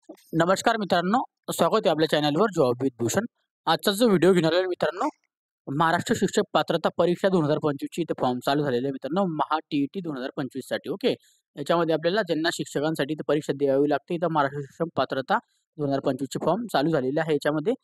नमस्कार मित्रांनो, स्वागत आहे आपल्या चॅनलवर जॉब विथ भूषण. आजचा जो व्हिडिओ घेणार आहे मित्रांनो, महाराष्ट्र शिक्षक पात्रता परीक्षा 2025 ची इथे फॉर्म चालू झालेले आहे मित्रांनो, महा-टी-ई-टी 2025 साठी. ओके. याच्यामध्ये आपल्याला ज्यांना शिक्षकांसाठी इथे परीक्षा द्यावी लागते, इथं महाराष्ट्र शिक्षक पात्रता 2025 चे फॉर्म चालू झालेले आहे. याच्यामध्ये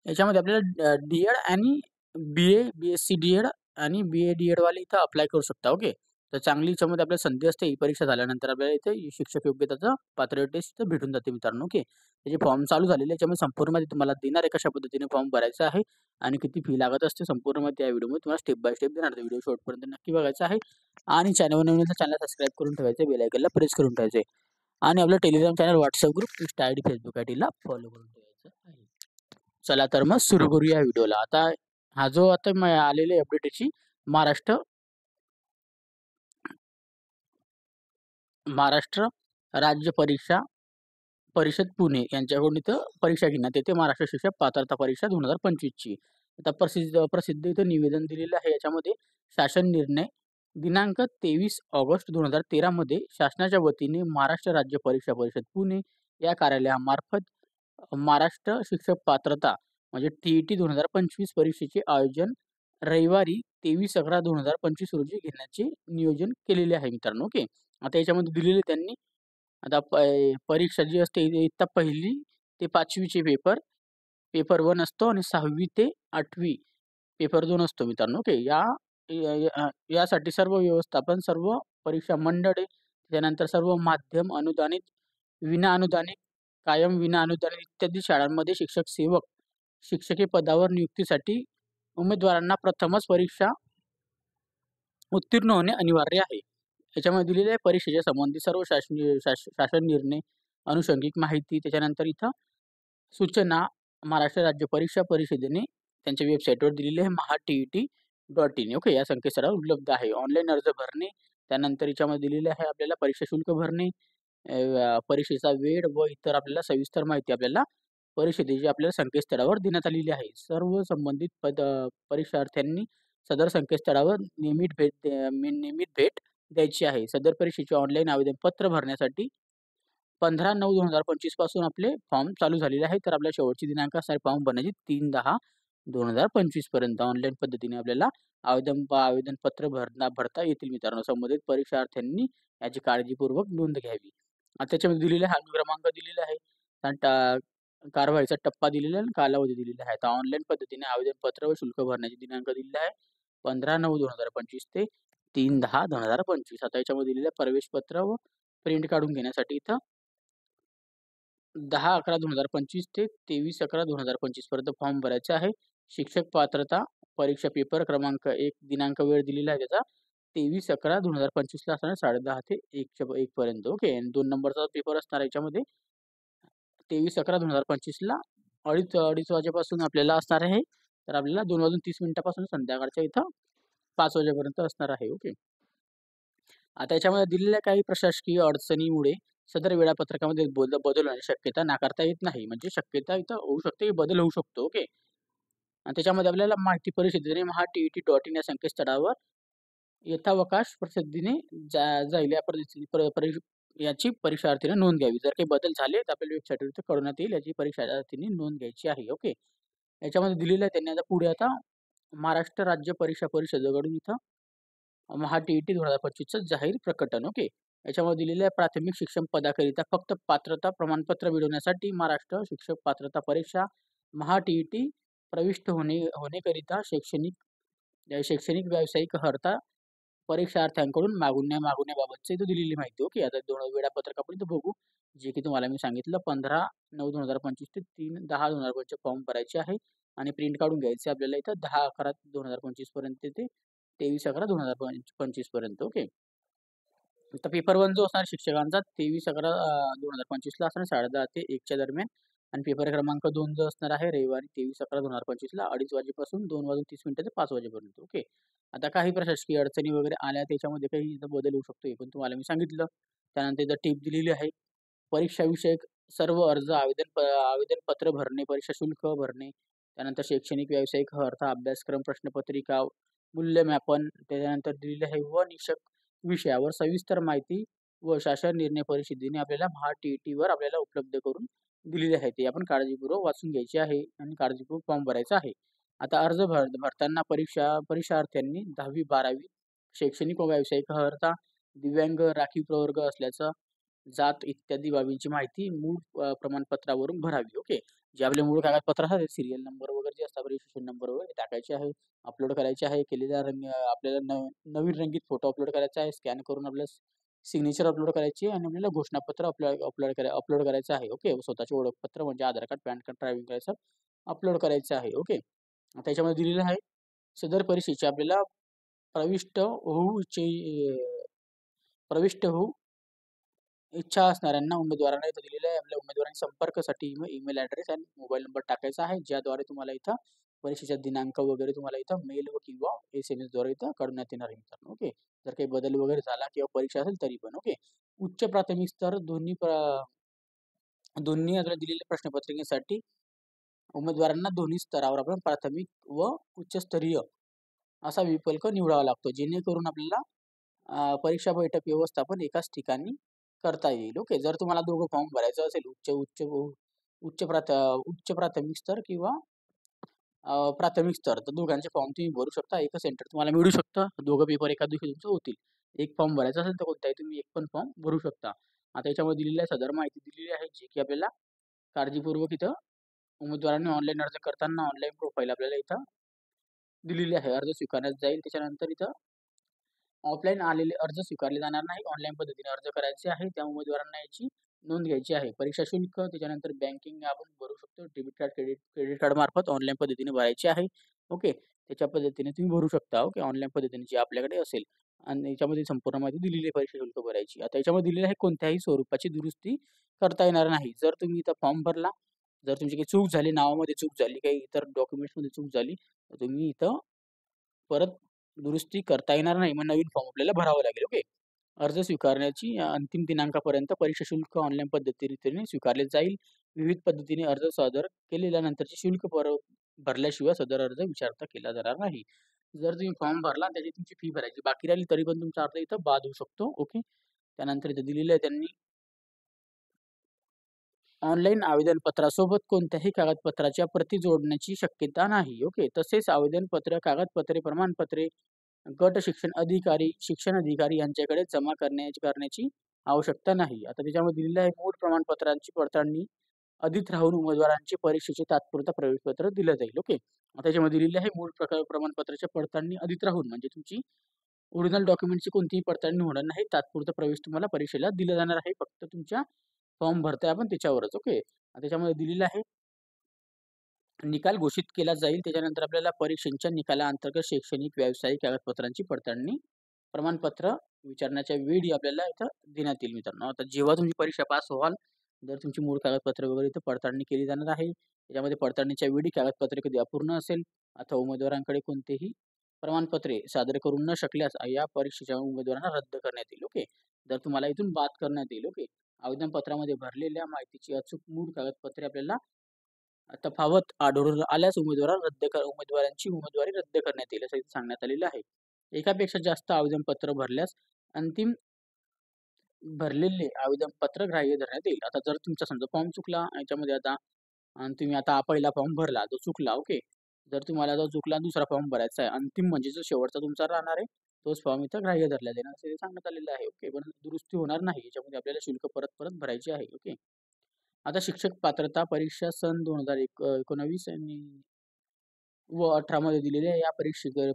याच्यामध्ये आपल्याला डी-एड आणि बी-ए, बी-एससी डी-एड आणि बी-ए डी-एड वाले इथं अप्लाय करू शकता. ओके. तर चांगली याच्यामध्ये आपल्याला संधी असते. ही परीक्षा झाल्यानंतर आपल्याला इथे शिक्षक योग्यताचं पात्रते टेस्ट भेटून जाते मित्रांनो. ओके. त्याचे फॉर्म चालू झालेले आहे. याच्यामध्ये संपूर्ण माहिती तुम्हाला देणार आहे, कशा पद्धतीने फॉर्म भरायचा आहे आणि किती फी लागत असते. संपूर्ण माहिती या व्हिडिओमध्ये तुम्हाला स्टेप बाय स्टेप देणार आहे. व्हिडिओ शेवटपर्यंत नक्की बघायचा आहे आणि चॅनलवर नवीन असेल तर चॅनल सबस्क्राईब करून ठेवायचं, बेल आयकॉनला प्रेस करून ठेवायचं आहे आणि आपलं Telegram channel, WhatsApp group, Insta ID, Facebook आयडीला फॉलो करून ठेवायचं आहे. चला तर मग सुरू करूया व्हिडिओला. आता हा जो आता आलेली अपडेट याची महाराष्ट्र महाराष्ट्र राज्य परीक्षा परिषद पुणे यांच्याकडून इथं परीक्षा घेण्यात येते. महाराष्ट्र शिक्षक पात्रता परीक्षा 2025 ची. आता प्रसिद्ध प्रसिद्ध इथं निवेदन दिलेलं आहे. याच्यामध्ये शासन निर्णय दिनांक 23 ऑगस्ट 2013 मध्ये शासनाच्या वतीने महाराष्ट्र राज्य परीक्षा परिषद पुणे या कार्यालयामार्फत महाराष्ट्र शिक्षक पात्रता म्हणजे टी-ई-टी 2025 परीक्षेचे आयोजन रविवारी 23/11/2025 रोजी घेण्याचे नियोजन केलेले आहे मित्रांनो. ओके. आता याच्यामध्ये दिलेले त्यांनी आता परीक्षा जी असते इयत्ता 1ली ते 5वी चे पेपर, पेपर 1 असतो आणि 6वी ते 8वी पेपर 2 असतो मित्रांनो. ओके. यासाठी सर्व व्यवस्थापन, सर्व परीक्षा मंडळे, त्यानंतर सर्व माध्यम अनुदानित, विना अनुदानित, कायम विना अनुदानित इत्यादी शाळांमध्ये शिक्षक सेवक, शिक्षकी पदावर नियुक्तीसाठी उमेदवारांना प्रथमच परीक्षा उत्तीर्ण होणे अनिवार्य आहे. याच्यामध्ये दिलेल्या आहे परीक्षेच्या संबंधी सर्व शासन निर्णय, अनुषंगिक माहिती, त्याच्यानंतर इथं सूचना महाराष्ट्र राज्य परीक्षा परिषदेने त्यांच्या वेबसाईटवर दिलेली आहे maha-टी-ई-टी.in. ओके. या संकेतस्थळावर उपलब्ध आहे. ऑनलाईन अर्ज भरणे, त्यानंतर याच्यामध्ये दिलेलं आहे आपल्याला परीक्षा शुल्क भरणे, परीक्षेचा वेळ व इतर आपल्याला सविस्तर माहिती आपल्याला परिषदेची आपल्याला संकेतस्थळावर देण्यात आलेली आहे. सर्व संबंधित परीक्षार्थ्यांनी सदर संकेतस्थळावर नियमित भेट द्यायची आहे. सदर परीक्षेचे ऑनलाईन आवेदन पत्र भरण्यासाठी 15/9/2025 पासून आपले फॉर्म चालू झालेले आहेत. तर आपल्या शेवटची दिनांक असणार फॉर्म भरण्याची 3/10/2025 पर्यंत ऑनलाईन पद्धतीने आपल्याला आवेदन पत्र भरता येतील मित्रांनो. संबंधित परीक्षार्थ्यांनी याची काळजीपूर्वक नोंद घ्यावी. आता त्याच्यामध्ये दिलेला आहे क्रमांक दिलेला आहे. कारवाईचा टप्पा दिलेला आहे आणि कालावधी दिलेला आहे. आता ऑनलाईन पद्धतीने आवेदन पत्र व शुल्क भरण्याची दिनांक दिलेला आहे 15/9/2025 ते 3/10/2025. आता याच्यामध्ये दिलेलं आहे प्रवेश पत्र व प्रिंट काढून घेण्यासाठी इथं 10/11/2025 ते 23/11/2025 पर्यंत फॉर्म भरायचा आहे. शिक्षक पात्रता परीक्षा पेपर क्रमांक 1 दिनांक वेळ दिलेला आहे त्याचा 23/11/2025 ला असणार 10:30 ते 1 पर्यंत. ओके. आणि 2 नंबरचा पेपर असणार याच्यामध्ये 23/11/2025 ला 2:30 वाजेपासून आपल्याला असणार आहे. तर आपल्याला 2:30 पासून संध्याकाळच्या इथं 5 वाजेपर्यंत असणार आहे. ओके. आता याच्यामध्ये दिलेल्या काही प्रशासकीय अडचणीमुळे सदर वेळापत्रकामध्ये बदल होण्याची शक्यता नाकारता येत नाही. म्हणजे शक्यता इथं होऊ शकते, की बदल होऊ शकतो. ओके. आणि त्याच्यामध्ये आपल्याला माहिती परिषदेने maha-टी-ई-टी.in या संकेतस्थळावर यथावकाश प्रसिद्धीने जाईल या पद्धतीने याची परीक्षार्थीने नोंद घ्यावी. जर काही बदल झाले तर आपल्याला वेबसाईटवर कळवण्यात येईल. याची परीक्षार्थींनी नोंद घ्यायची आहे. ओके. याच्यामध्ये दिलेलं आहे त्यांनी आता पुढे आता महाराष्ट्र राज्य परीक्षा परिषदेकडून इथं maha-टी-ई-टी 2025चं जाहीर प्रकटन. ओके. याच्यामध्ये दिलेलं आहे प्राथमिक शिक्षण पदाकरिता फक्त पात्रता प्रमाणपत्र मिळवण्यासाठी महाराष्ट्र शिक्षक पात्रता परीक्षा maha-टी-ई-टी प्रविष्ट होणेकरिता शैक्षणिक व्यावसायिक अर्हता परीक्षार्थ्यांकडून मागवण्याबाबतची इथं दिलेली माहिती. ओके. आता 2 वेळापत्रक आपण इथं बघू. जे की तुम्हाला मी सांगितलं 15/9/2025 ते 3/10/2025 फॉर्म भरायचे आहे आणि प्रिंट काढून घ्यायचे आपल्याला इथं 10/11/2025 पर्यंत ते 23/11/2025 पर्यंत. ओके. आता पेपर 1 जो असणार शिक्षकांचा 23/11/2025 ला असणार 10:30 ते 1 दरम्यान आणि पेपर क्रमांक 2 जो असणार आहे रविवारी 23/11/2025 ला 2:30 वाजेपासून 2:30 ते 5 वाजेपर्यंत. ओके. आता काही प्रशासकीय अडचणी वगैरे आल्या त्याच्यामध्ये काही इथं बदल होऊ शकतो. हे पण तुम्हाला मी सांगितलं. त्यानंतर इथं टिप दिलेली आहे. परीक्षा विषयक सर्व अर्ज, आवेदन पत्र भरणे, परीक्षा शुल्क भरणे, त्यानंतर शैक्षणिक व्यावसायिक अर्हता अभ्यासक्रम, प्रश्नपत्रिका, मूल्यमापन, त्याच्यानंतर दिलेले आहे व निकष विषयावर सविस्तर माहिती व शासन निर्णय परिषदेने आपल्याला महा-टी-ई-टीवर आपल्याला उपलब्ध करून दिलेले आहे. ते आपण काळजीपूर्वक वाचून घ्यायचे आहे आणि काळजीपूर्वक फॉर्म भरायचा आहे. आता अर्ज भरताना परीक्षार्थ्यांनी 10वी-12वी शैक्षणिक व व्यावसायिक अर्हता, दिव्यांग, राखीव प्रवर्ग असल्याचा, जात इत्यादी बाबींची माहिती मूळ प्रमाणपत्रावरून भरावी. ओके. जे आपले मूळ कागदपत्र असतात, सीरियल नंबर वगैरे जे असतात, रजिस्ट्रेशन नंबर वगैरे टाकायचे आहे, अपलोड करायचे आहे. केलेल्या आपल्याला नवीन रंगीत फोटो अपलोड करायचा आहे. स्कॅन करून आपल्याला सिग्नेचर अपलोड करायची आहे आणि आपल्याला घोषणापत्र अपलोड करायचं आहे. ओके. स्वतःचे ओळखपत्र म्हणजे Aadhaar card, PAN card, driving licence upload करायचं आहे. ओके. त्याच्यामध्ये दिलेलं आहे, सदर परीक्षेची आपल्याला प्रविष्ट होऊ इच्छे प्रविष्ट होऊ इच्छा असणाऱ्यांना उमेदवारांना इथं दिलेलं आहे. आपल्या उमेदवारांनी संपर्कासाठी ईमेल ॲड्रेस आणि मोबाईल नंबर टाकायचा आहे, ज्याद्वारे तुम्हाला इथं परीक्षेचा दिनांक वगैरे तुम्हाला इथं मेल किंवा SMS द्वारे इथं कळवण्यात येणार आहे मित्रांनो. ओके. जर काही बदल वगैरे झाला किंवा परीक्षा असेल तरी पण. ओके. उच्च प्राथमिक स्तर दोन्ही आपल्याला दिलेल्या प्रश्नपत्रिकेसाठी उमेदवारांना दोन्ही स्तरावर आपण प्राथमिक व उच्चस्तरीय असा विकल्प निवडावा लागतो, जेणेकरून आपल्याला परीक्षा बैठक व्यवस्थापन एकाच ठिकाणी करता येईल. ओके. जर तुम्हाला दोघं फॉर्म भरायचं असेल, उच्च उच्च उच्च प्राथ उच्च प्राथमिक स्तर किंवा प्राथमिक स्तर, तर दोघांचे फॉर्म तुम्ही भरू शकता. एकच सेंटर तुम्हाला मिळू शकतं. दोघं पेपर एका दिवशी तुमचे होतील. एक फॉर्म भरायचा असेल तर कोणताही तुम्ही एक पण फॉर्म भरू शकता. आता याच्यामध्ये दिलेली आहे, सदर माहिती दिलेली आहे, जी की आपल्याला काळजीपूर्वक इथं उमेदवारांनी ऑनलाईन अर्ज करताना ऑनलाईन प्रोफाईल आपल्याला इथं दिलेली आहे. अर्ज स्वीकारण्यात जाईल. त्याच्यानंतर इथं ऑफलाईन आलेले अर्ज स्वीकारले जाणार नाही. ऑनलाईन पद्धतीने अर्ज करायचे आहे. त्या उमेदवारांना याची नोंद घ्यायची आहे. परीक्षा शुल्क, त्याच्यानंतर बँकिंग आपण भरू शकतो. डेबिट कार्ड, क्रेडिट कार्ड मार्फत ऑनलाईन पद्धतीने भरायचे आहे. ओके. त्याच्या पद्धतीने तुम्ही भरू शकता. ओके. ऑनलाईन पद्धतीने जे आपल्याकडे असेल आणि याच्यामध्ये संपूर्ण माहिती दिलेली आहे परीक्षा शुल्क भरायची. आता याच्यामध्ये दिलेलं आहे, कोणत्याही स्वरूपाची दुरुस्ती करता येणार नाही. जर तुम्ही इथं फॉर्म भरला, जर तुमची काही चूक झाली, नावामध्ये चूक झाली, काही इतर डॉक्युमेंट्समध्ये चूक झाली, तर तुम्ही इथं परत दुरुस्ती करता येणार नाही. मग नवीन फॉर्म आपल्याला भरावा लागेल. ओके. अर्ज स्वीकारण्याची अंतिम दिनांकापर्यंत परीक्षा शुल्क ऑनलाईन पद्धतीने स्वीकारले जाईल. विविध पद्धतीने अर्ज सादर केलेल्यानंतरचे शुल्क भरल्याशिवाय सदर अर्ज विचारता केला जाणार नाही. जर तुम्ही फॉर्म भरला त्याची तुमची फी भरायची बाकी राहिली तरी पण तुमचा अर्ज इथं बाद होऊ शकतो. ओके. त्यानंतर इथं दिलेलं आहे त्यांनी, ऑनलाईन आवेदनपत्रासोबत कोणत्याही कागदपत्राच्या प्रती जोडण्याची शक्यता नाही. ओके. तसेच आवेदनपत्र, कागदपत्रे, प्रमाणपत्रे गट शिक्षण अधिकारी यांच्याकडे जमा करण्याची आवश्यकता नाही. आता त्याच्यामध्ये दिलेलं आहे, मूळ प्रमाणपत्रांची पडताळणी अधिक राहून उमेदवारांचे परीक्षेचे तात्पुरता प्रवेशपत्र दिलं जाईल. ओके. आता त्याच्यामध्ये दिलेलं आहे, मूळ प्रमाणपत्राच्या पडताळणी अधिक राहून म्हणजे तुमची ओरिजिनल डॉक्युमेंटची कोणतीही पडताळणी होणार नाही. तात्पुरता प्रवेश तुम्हाला परीक्षेला दिला जाणार आहे. फक्त तुमच्या फॉर्म भरताय आपण त्याच्यावरच. ओके. त्याच्यामध्ये दिलेलं आहे, निकाल घोषित केला जाईल. त्याच्यानंतर आपल्याला परीक्षेच्या निकालाअंतर्गत शैक्षणिक, व्यावसायिक कागदपत्रांची पडताळणी प्रमाणपत्र विचारण्याच्या वेळी आपल्याला इथं देण्यात येईल मित्रांनो. आता जेव्हा तुमची परीक्षा पास व्हाल, जर तुमची मूळ कागदपत्र वगैरे इथं पडताळणी केली जाणार आहे. त्याच्यामध्ये पडताळणीच्या वेळी कागदपत्रे कधी अपूर्ण असेल अथवा उमेदवारांकडे कोणतेही प्रमाणपत्रे सादर करू न शकल्यास या परीक्षेच्या उमेदवारांना रद्द करण्यात येईल. ओके. जर तुम्हाला इथून बाद करण्यात येईल. ओके. आवेदनपत्रामध्ये भरलेल्या माहितीची अचूक मूळ कागदपत्रे आपल्याला तफावत आढळून आल्यास उमेदवारांची उमेदवारी रद्द करण्यात येईल, असं इथे सांगण्यात आलेलं आहे. एकापेक्षा जास्त आवेदनपत्र भरल्यास अंतिम भरलेले आवेदनपत्र ग्राह्य धरण्यात येईल. आता जर तुमचा समजा फॉर्म चुकला याच्यामध्ये आता आणि तुम्ही आता पहिला फॉर्म भरला, तो चुकला. ओके. जर तुम्हाला जो चुकला दुसरा फॉर्म भरायचा आहे, अंतिम म्हणजे जो शेवटचा तुमचा राहणार आहे, तोच फॉर्म इथं ग्राह्य धरला जाईल असं सांगण्यात आलेलं आहे. ओके. पण दुरुस्ती होणार नाही. याच्यामध्ये आपल्याला शुल्क परत भरायचे आहे. ओके. आता शिक्षक पात्रता परीक्षा सन 2019 व 18 मध्ये दिलेल्या या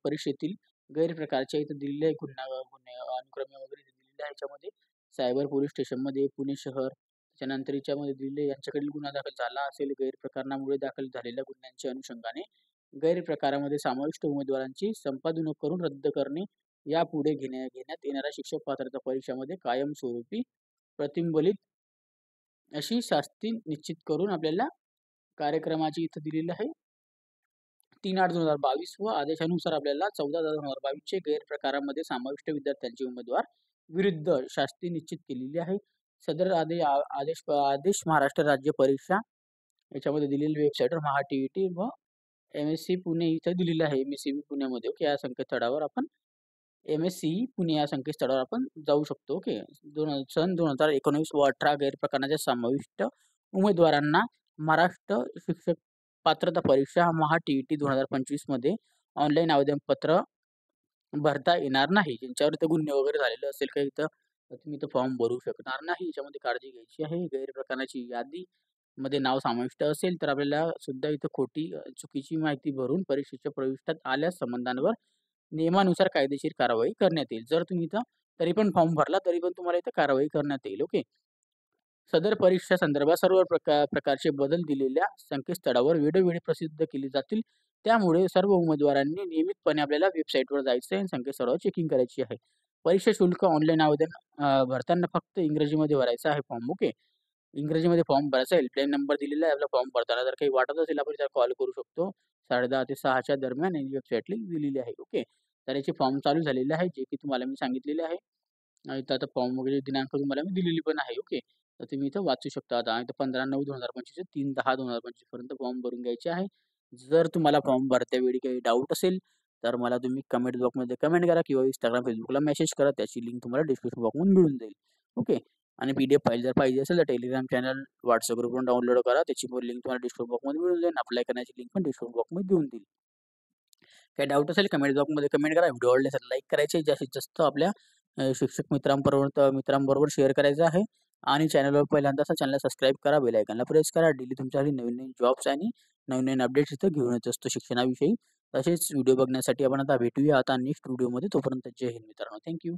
परीक्षेतील गैरप्रकारच्या इथं दिलेल्या अनुक्रमे वगैरे दिलेल्या आहे. याच्यामध्ये सायबर पोलीस स्टेशनमध्ये पुणे शहर, त्याच्यानंतर याच्यामध्ये दिलेले यांच्याकडील गुन्हा दाखल झाला असेल. गैरप्रकारामुळे दाखल झालेल्या गुन्ह्यांच्या अनुषंगाने गैरप्रकारामध्ये समाविष्ट उमेदवारांची संपादन करून रद्द करणे, यापुढे घेण्यात येणाऱ्या शिक्षक पात्रता परीक्षामध्ये कायमस्वरूपी प्रतिबंधित अशी शास्ती निश्चित करून आपल्याला कार्यक्रमाची इथं दिलेलं आहे. 3/8/2022 व आदेशानुसार आपल्याला 14/10/2022 चे गैरप्रकारामध्ये समाविष्ट विद्यार्थ्यांचे उमेदवार विरुद्ध शास्ती निश्चित केलेली आहे. सदर आदेश महाराष्ट्र राज्य परीक्षा याच्यामध्ये दिलेली वेबसाईटवर महा-टी-ई-टी व MSc पुणे इथं दिलेलं आहे. MSc पुण्यामध्ये. ओके. या संकेतस्थळावर आपण MSc पुणे या संकेतस्थळावर आपण जाऊ शकतो. ओके. सन 2019 व 18 गैरप्रकारांच्या समाविष्ट उमेदवारांना महाराष्ट्र शिक्षक पात्रता परीक्षा महा-TET 2025 मध्ये ऑनलाईन आवेदनपत्र भरता येणार नाही. ज्यांच्यावर इथं गुन्हे वगैरे झालेले असेल काही तर तुम्ही तो फॉर्म भरू शकणार नाही. याच्यामध्ये काळजी घ्यायची आहे. गैरप्रकाराची यादीमध्ये नाव समाविष्ट असेल तर आपल्याला सुद्धा इथं खोटी चुकीची माहिती भरून परीक्षेच्या प्रविष्टात आल्यास संबंधांवर नियमानुसार कायदेशीर कारवाई करण्यात येईल. जर तुम्ही इथं तरी पण फॉर्म भरला तरी पण तुम्हाला इथं कारवाई करण्यात येईल. ओके. सदर परीक्षा संदर्भात सर्व प्रकारचे बदल दिलेल्या संकेतस्थळावर वेळोवेळी प्रसिद्ध केली जातील. त्यामुळे सर्व उमेदवारांनी नियमितपणे आपल्याला वेबसाईटवर जायचं आहे आणि संकेतस्थळावर चेकिंग करायची आहे. परीक्षा शुल्क ऑनलाईन आवेदन भरताना फक्त इंग्रजीमध्ये भरायचा आहे फॉर्म. ओके. इंग्रजीमध्ये फॉर्म भरायचा हेल्पलाईन नंबर दिलेला आहे आपला फॉर्म भरताना. जर काही वाटत असेल आपण त्याला कॉल करू शकतो. 10:30 ते 6च्या दरम्यान आणि वेबसाईट लिंक दिलेली आहे. ओके. तर याचे फॉर्म चालू झालेले आहे जे की तुम्हाला मी सांगितलेले आहे. इथं आता फॉर्म वगैरे दिनांक तुम्हाला मी दिलेली पण आहे. ओके. तर तुम्ही इथं वाचू शकता. आता इथं 15/9/2025 ते 3/10/2025 पर्यंत फॉर्म भरून घ्यायचे आहे. जर तुम्हाला फॉर्म भरतेवेळी काही डाऊट असेल तर मला तुम्ही कमेंट बॉक्समध्ये कमेंट करा किंवा Instagram, Facebookला मेसेज करा. त्याची लिंक तुम्हाला डिस्क्रिप्शन बॉक्समध्ये मिळून जाईल. ओके. आणि PDF फाईल जर पाहिजे असेल तर Telegram चॅनल, WhatsApp ग्रुपवरून डाउनलोड करा. त्याची पण लिंक तुम्हाला डिस्क्रिप्शन बॉक्समध्ये मिळून जाईल. अप्लाय करण्याची लिंक पण डिस्क्रिप्शन बॉक्समध्ये देऊन देईल. काही डाऊट असेल कमेंट बॉक्समध्ये कमेंट करा. व्हिडिओ आवडल्यास लाईक करायचे. जास्तीत जास्त आपल्या शिक्षक मित्रांबरोबर शेअर करायचं आहे. आणि चॅनलवर पहिल्यांदा असेल चॅनलला सबस्क्राईब करा. बेल आयकॉनला प्रेस करा. डेली तुमच्यासाठी नवीन-नवीन जॉब्स आणि नवीन-नवीन अपडेट्स इथं घेऊन येत असतो शिक्षणाविषयी. तसेच व्हिडिओ बघण्यासाठी आपण आता भेटूया आता नेक्स्ट व्हिडिओमध्ये. तोपर्यंत जय हिंद मित्रांनो. Thank you.